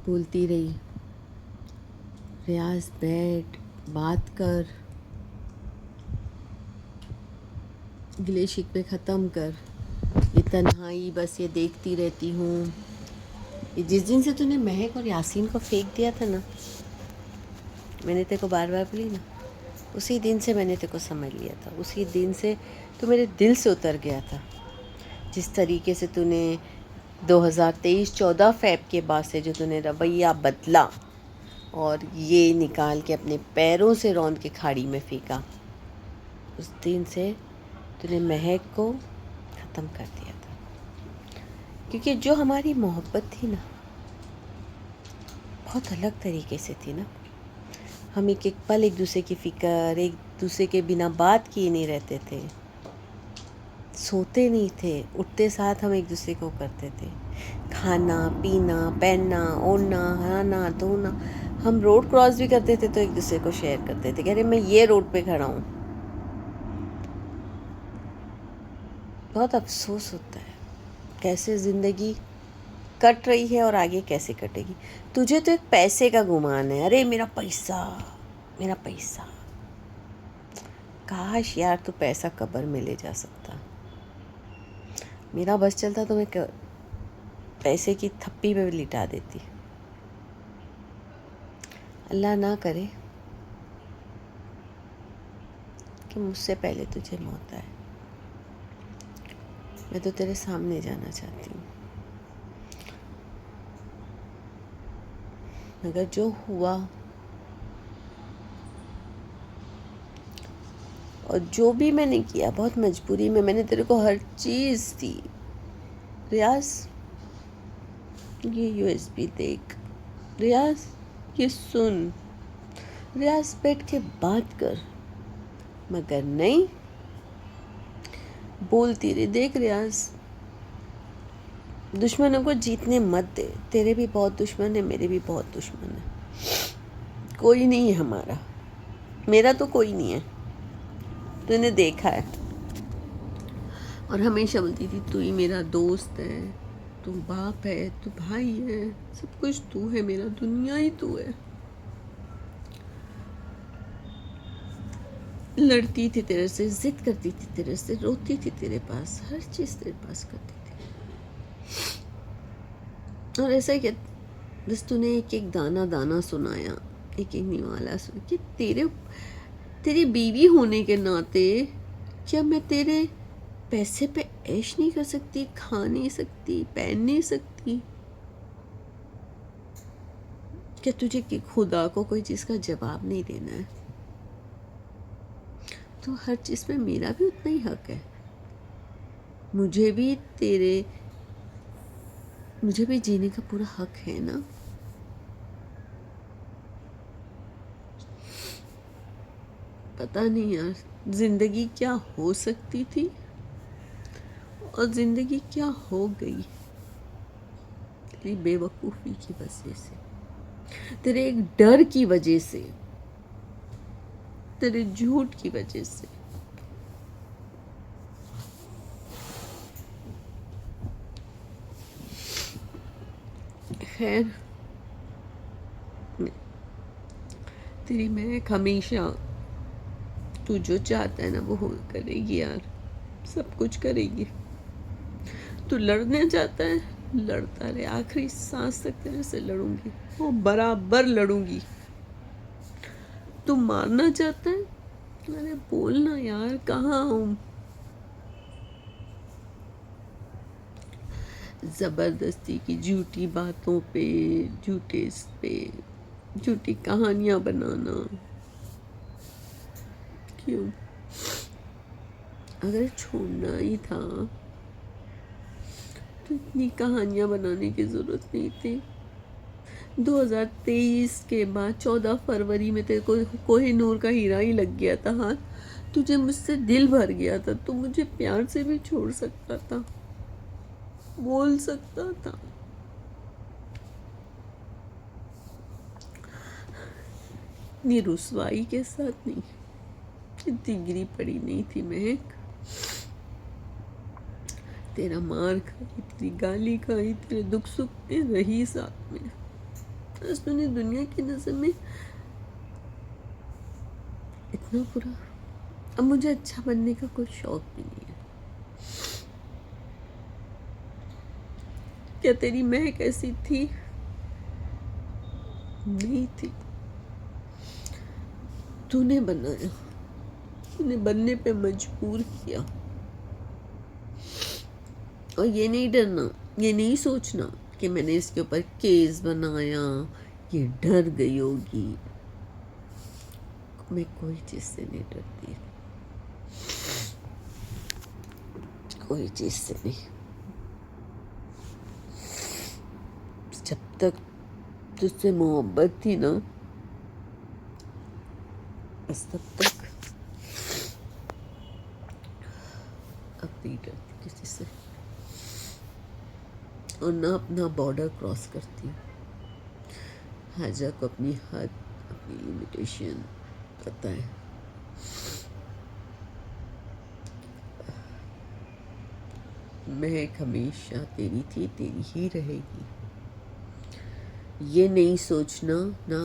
बोलती रही, रियाज बैठ, बात कर, गिले शिकवे ख़त्म कर, ये तन्हाई बस ये देखती रहती हूँ। ये जिस दिन से तूने महक और यासीन को फेंक दिया था ना, मैंने तेरे को बार बार बोली ना, उसी दिन से मैंने तेरे को समझ लिया था। उसी दिन से तू मेरे दिल से उतर गया था। जिस तरीके से तूने 2023 14 फ़रवरी के बाद से जो तूने रवैया बदला और ये निकाल के अपने पैरों से रौंद के खाड़ी में फेंका, उस दिन से तूने महक को ख़त्म कर दिया था। क्योंकि जो हमारी मोहब्बत थी ना, बहुत अलग तरीके से थी ना। हम एक एक पल एक दूसरे की फ़िक्र, एक दूसरे के बिना बात किए नहीं रहते थे, सोते नहीं थे, उठते साथ हम एक दूसरे को करते थे। खाना पीना, पहनना, ओढ़ना, नहाना धोना, हम रोड क्रॉस भी करते थे तो एक दूसरे को शेयर करते थे, कह रहे मैं ये रोड पे खड़ा हूँ। बहुत अफसोस होता है कैसे ज़िंदगी कट रही है और आगे कैसे कटेगी। तुझे तो एक पैसे का गुमान है, अरे मेरा पैसा, मेरा पैसा। काश यार तू पैसा कब्र में ले जा सकता। मेरा बस चलता तो मैं पैसे की थप्पी पे लिटा देती। अल्लाह ना करे कि मुझसे पहले तुझे मौत आए। मैं तो तेरे सामने जाना चाहती हूँ, मगर जो हुआ और जो भी मैंने किया बहुत मजबूरी में, मैंने तेरे को हर चीज़ दी। रियाज ये USB देख, रियाज ये सुन, रियाज बैठ के बात कर, मगर नहीं, बोलती रही। देख रियाज, दुश्मनों को जीतने मत दे। तेरे भी बहुत दुश्मन है, मेरे भी बहुत दुश्मन है। कोई नहीं है हमारा, मेरा तो कोई नहीं है, तूने देखा है। और हमेशा बोलती थी तू ही मेरा दोस्त है, तू बाप है, तू भाई है, सब कुछ तू है, मेरा दुनिया ही तू है। लड़ती थी तेरे से, जिद करती थी तेरे से, रोती थी तेरे पास, हर चीज़ तेरे पास करती थी। और ऐसा क्या, बस तूने एक एक दाना दाना सुनाया, एक एक निवाला सुन कि तेरी बीवी होने के नाते क्या मैं तेरे पैसे पे ऐश नहीं कर सकती, खा नहीं सकती, पहन नहीं सकती? क्या तुझे कि खुदा को कोई चीज़ का जवाब नहीं देना है? तो हर चीज़ में मेरा भी उतना ही हक है। मुझे भी जीने का पूरा हक है ना। पता नहीं यार जिंदगी क्या हो सकती थी और जिंदगी क्या हो गई तेरी बेवकूफ़ी की वजह से, तेरे एक डर की वजह से, तेरे झूठ की वजह से। खैर, तेरी महक हमेशा तू जो चाहता है ना वो करेगी यार, सब कुछ करेगी। तू लड़ने चाहता है, लड़ता रहे, आखिरी सांस तक तेरे से लड़ूंगी, वो बराबर लड़ूंगी। तू मारना चाहता है, अरे बोलना यार, कहाँ हूँ? ज़बरदस्ती की झूठी बातों पे, झूठी कहानियाँ बनाना क्यों? अगर छोड़ना ही था तो इतनी कहानियाँ बनाने की ज़रूरत नहीं थी। 2023 के बाद 14 फरवरी में तेरे को कोहिनूर का हीरा ही लग गया था हाथ, तुझे मुझसे दिल भर गया था, तू मुझे प्यार से भी छोड़ सकता था, बोल सकता था। इतनी रुसवाई के साथ नहीं, इतनी गिरी पड़ी नहीं थी महक। तेरा मार खाई, तेरी गाली खाई, तेरे दुख सुख में रही साथ में, आज तूने दुनिया की नज़र में इतना बुरा, अब मुझे अच्छा बनने का कोई शौक भी नहीं है। क्या तेरी महक ऐसी थी? नहीं थी। तूने बनाया, तूने बनने पे मजबूर किया। और ये नहीं डरना, ये नहीं सोचना कि मैंने इसके ऊपर केस बनाया, ये डर गई होगी। मैं कोई चीज़ से नहीं डरती, कोई चीज़ से नहीं। जब तक तुझसे मोहब्बत थी ना, बस तब तक। अब नहीं डरती किसी से, और ना अपना बॉर्डर क्रॉस करती हूँ। हाजा को अपनी हद, अपनी लिमिटेशन पता है। महक हमेशा तेरी थी, तेरी ही रहेगी। ये नहीं सोचना ना,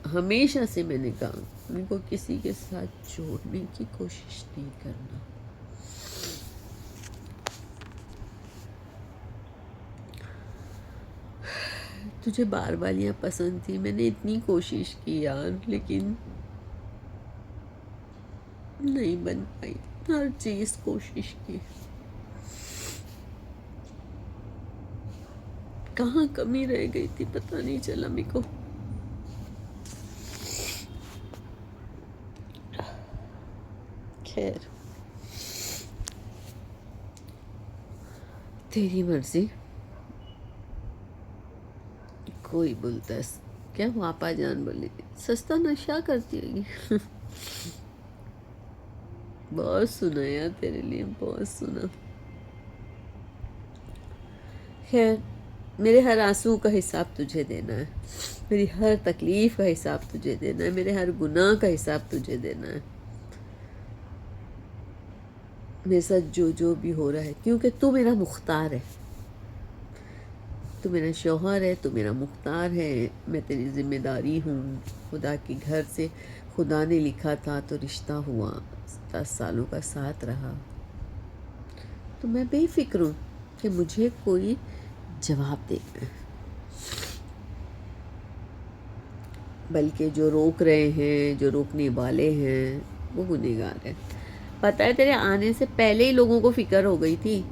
हमेशा से मैंने कहा, उनको किसी के साथ जोड़ने की कोशिश नहीं करना। तुझे बार वालियाँ पसंद थी, मैंने इतनी कोशिश की यार, लेकिन नहीं बन पाई। हर चीज़ कोशिश की, कहाँ कमी रह गई थी पता नहीं चला मेरे को। खैर, तेरी मर्जी। कोई बोलता है क्या, वापा जान बोली थी सस्ता नशा करती होगी। बहुत सुना यार तेरे लिए, बहुत सुना। खैर, मेरे हर आंसू का हिसाब तुझे देना है, मेरी हर तकलीफ का हिसाब तुझे देना है, मेरे हर गुनाह का हिसाब तुझे देना है, मेरे साथ जो जो भी हो रहा है, क्योंकि तू मेरा मुख्तार है। तू मेरा शौहर है, तू मेरा मुख्तार है, मैं तेरी जिम्मेदारी हूँ। खुदा के घर से खुदा ने लिखा था तो रिश्ता हुआ, 10 सालों का साथ रहा। तो मैं बेफिक्र हूँ कि मुझे कोई जवाब देना है, बल्कि जो रोक रहे हैं, जो रोकने वाले हैं, वो गुनहगार हैं। पता है, तेरे आने से पहले ही लोगों को फिक्र हो गई थी।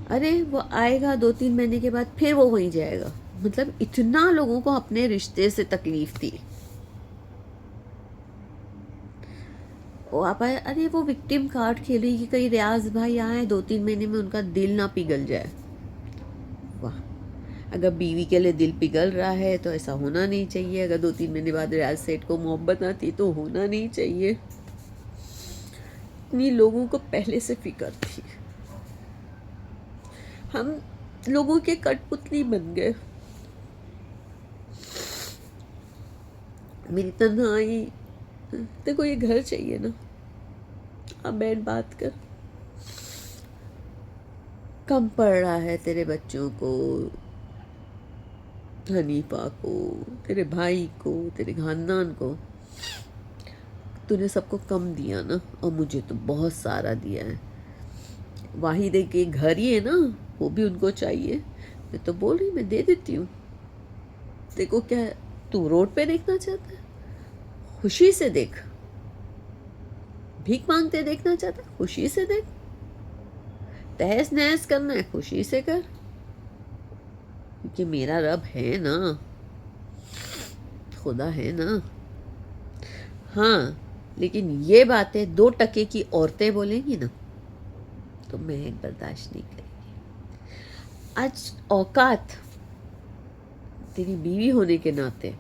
अरे वो आएगा 2-3 महीने के बाद, फिर वो वहीं जाएगा। मतलब इतना लोगों को अपने रिश्ते से तकलीफ थी। वो आप आए, अरे वो विक्टिम कार्ड खेली कि कहीं रियाज भाई आए 2-3 महीने में उनका दिल ना पिघल जाए। वाह, अगर बीवी के लिए दिल पिघल रहा है तो ऐसा होना नहीं चाहिए। अगर 2-3 महीने बाद रियाज सेठ को मोहब्बत आती तो होना नहीं चाहिए। इतनी लोगों को पहले से फिक्र थी, हम लोगों के कठपुतली बन गए। मेरी तन्हाई, तेरे को ये घर चाहिए ना, अब बैठ बात कर। कम पड़ रहा है तेरे बच्चों को, हनीफा को, तेरे भाई को, तेरे खानदान को। तूने सबको कम दिया ना, और मुझे तो बहुत सारा दिया है। वाहिद एक घर ही है ना, वो भी उनको चाहिए। मैं तो बोल रही, मैं दे देती हूँ। देखो क्या है, तू रोड पे देखना चाहता है, खुशी से देख। भीख मांगते देखना चाहता है, खुशी से देख। तहस नहस करना है, खुशी से कर, क्योंकि मेरा रब है ना, खुदा है ना। हाँ, लेकिन ये बातें 2 टके की औरतें बोलेंगी ना, तो मैं बर्दाश्त नहीं करेगी। आज औकात, तेरी बीवी होने के नाते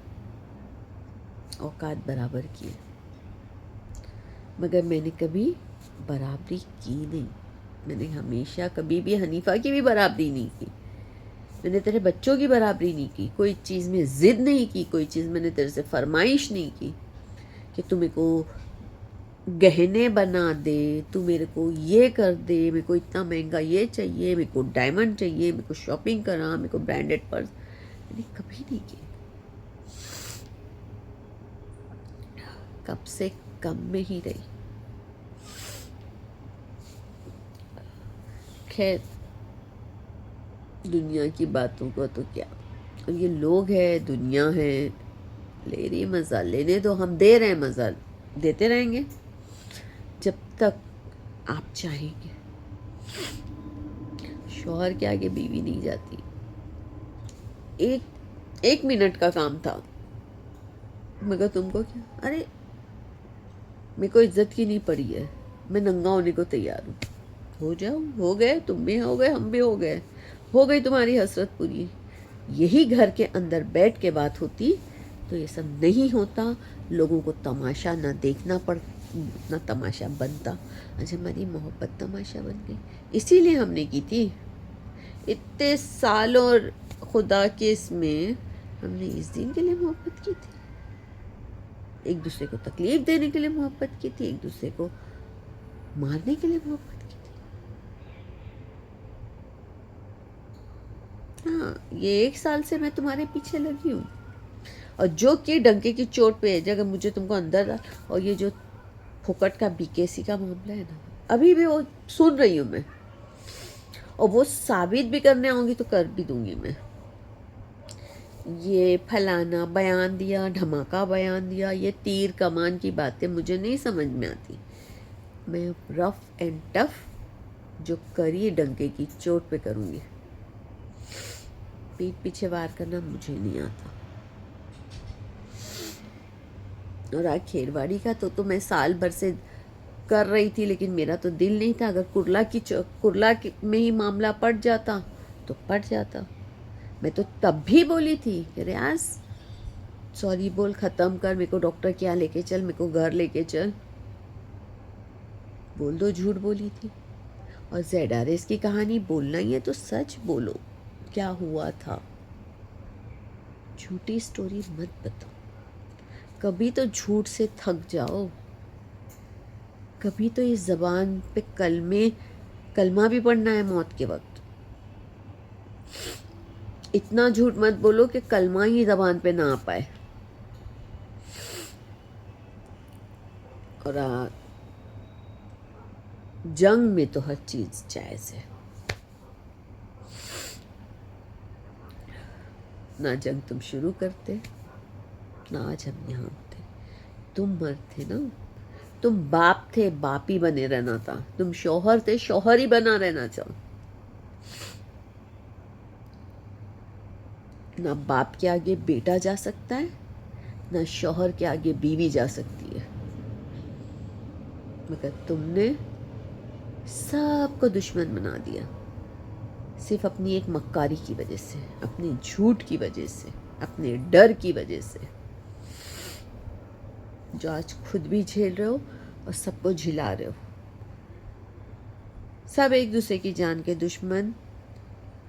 औकात बराबर की है, मगर मैंने कभी बराबरी की नहीं। मैंने हमेशा कभी भी हनीफा की भी बराबरी नहीं की, मैंने तेरे बच्चों की बराबरी नहीं की, कोई चीज़ में ज़िद नहीं की, कोई चीज़ मैंने तेरे से फरमाइश नहीं की कि तू मेरे को गहने बना दे, तू मेरे को ये कर दे, मेरे को इतना महंगा ये चाहिए, मेरे को डायमंड चाहिए, मेरे को शॉपिंग करा, मेरे को ब्रांडेड पर्स। मैंने कभी नहीं की। कम से कम में ही रही। खैर, दुनिया की बातों का तो क्या, और ये लोग हैं, दुनिया है, ले रही मज़ा, लेने दो, हम दे रहे हैं मज़ा, देते रहेंगे जब तक आप चाहेंगे। शौहर के आगे बीवी नहीं जाती। एक मिनट का काम था, मगर तुमको क्या, अरे मेरे को इज्जत की नहीं पड़ी है, मैं नंगा होने को तैयार हूँ, हो जाओ, हो गए, तुम भी हो गए, हम भी हो गए, हो गई तुम्हारी हसरत पूरी। यही घर के अंदर बैठ के बात होती तो ये सब नहीं होता, लोगों को तमाशा ना देखना पड़, ना तमाशा बनता। आज हमारी मोहब्बत तमाशा बन गई, इसीलिए हमने की थी इतने सालों, खुदा के इसमें हमने इस दिन के लिए मोहब्बत की थी, एक दूसरे को तकलीफ देने के लिए मोहब्बत की थी, एक दूसरे को मारने के लिए मोहब्बत की थी। हाँ, ये 1 साल से मैं तुम्हारे पीछे लगी हूँ, और जो कि डंके की चोट पे है, जगह मुझे तुमको अंदर, और ये जो फुकट का बीकेसी का मामला है ना, अभी भी वो सुन रही हूँ मैं, और वो साबित भी करने आऊँगी तो कर भी दूंगी मैं। ये फलाना बयान दिया, धमाका बयान दिया, ये तीर कमान की बातें मुझे नहीं समझ में आती। मैं रफ एंड टफ जो करी डंके की चोट पे करूँगी, पीठ पीछे वार करना मुझे नहीं आता। और आज खेरवाड़ी का तो मैं साल भर से कर रही थी, लेकिन मेरा तो दिल नहीं था। अगर कुर्ला में ही मामला पड़ जाता तो पड़ जाता। मैं तो तब भी बोली थी कि रियाज सॉरी बोल, ख़त्म कर, मेरे को डॉक्टर के यहाँ लेके चल, मेरे को घर लेके चल, बोल दो झूठ बोली थी। और ZRS की कहानी बोलना ही है तो सच बोलो, क्या हुआ था, झूठी स्टोरी मत बताओ। कभी तो झूठ से थक जाओ, कभी तो इस ज़बान पे कलमा भी पढ़ना है मौत के वक्त। इतना झूठ मत बोलो कि कलमा ही ज़बान पे ना आ पाए। और जंग में तो हर चीज़ जायज़ है। ना जंग तुम शुरू करते, ना आज हम यहाँ होते। तुम मर्द थे ना, तुम बाप थे, बाप ही बने रहना था। तुम शौहर थे, शौहर ही बना रहना चाहो। ना बाप के आगे बेटा जा सकता है, ना शौहर के आगे बीवी जा सकती है। मगर तुमने सबको दुश्मन बना दिया, सिर्फ अपनी एक मक्कारी की वजह से, अपने झूठ की वजह से, अपने डर की वजह से, जो आज खुद भी झेल रहे हो और सबको झिला रहे हो। सब एक दूसरे की जान के दुश्मन,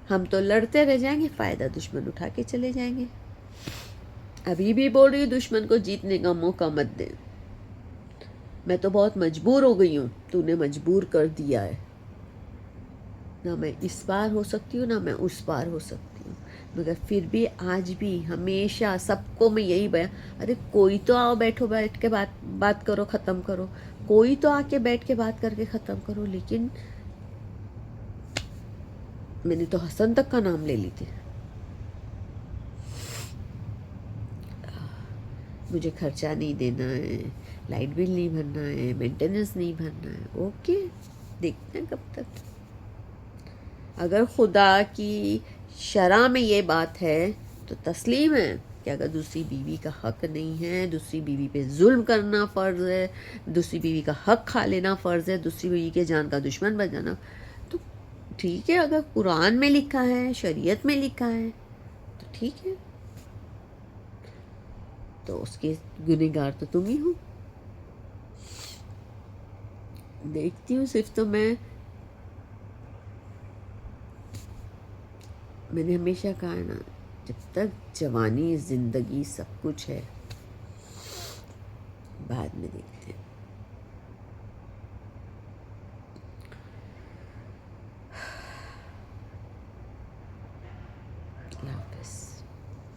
हम तो लड़ते रह जाएंगे, फ़ायदा दुश्मन उठा के चले जाएंगे। अभी भी बोल रही हूँ, दुश्मन को जीतने का मौका मत दे। मैं तो बहुत मजबूर हो गई हूँ, तूने मजबूर कर दिया है। ना मैं इस बार हो सकती हूँ, ना मैं उस बार हो सकती हूँ, मगर फिर भी आज भी हमेशा सबको मैं यही अरे कोई तो आओ, बैठो, बैठ के बात करो, ख़त्म करो। कोई तो आके बैठ के बात करके ख़त्म करो। लेकिन मैंने तो हसन तक का नाम ले ली थी। मुझे खर्चा नहीं देना है, लाइट बिल नहीं भरना है, मेंटेनेंस नहीं भरना है। ओके, देखते हैं कब तक। अगर खुदा की शरअ में ये बात है तो तस्लीम है कि अगर दूसरी बीवी का हक नहीं है, दूसरी बीवी पे जुल्म करना फ़र्ज़ है, दूसरी बीवी का हक खा लेना फ़र्ज़ है, दूसरी बीवी के जान का दुश्मन बन जाना, तो ठीक है। अगर कुरान में लिखा है, शरीयत में लिखा है तो ठीक है, तो उसके गुनहगार तो तुम ही हो। देखती हूँ सिर्फ तो मैंने हमेशा कहा है ना, जब तक जवानी, ज़िंदगी, सब कुछ है, बाद में देखते हैं।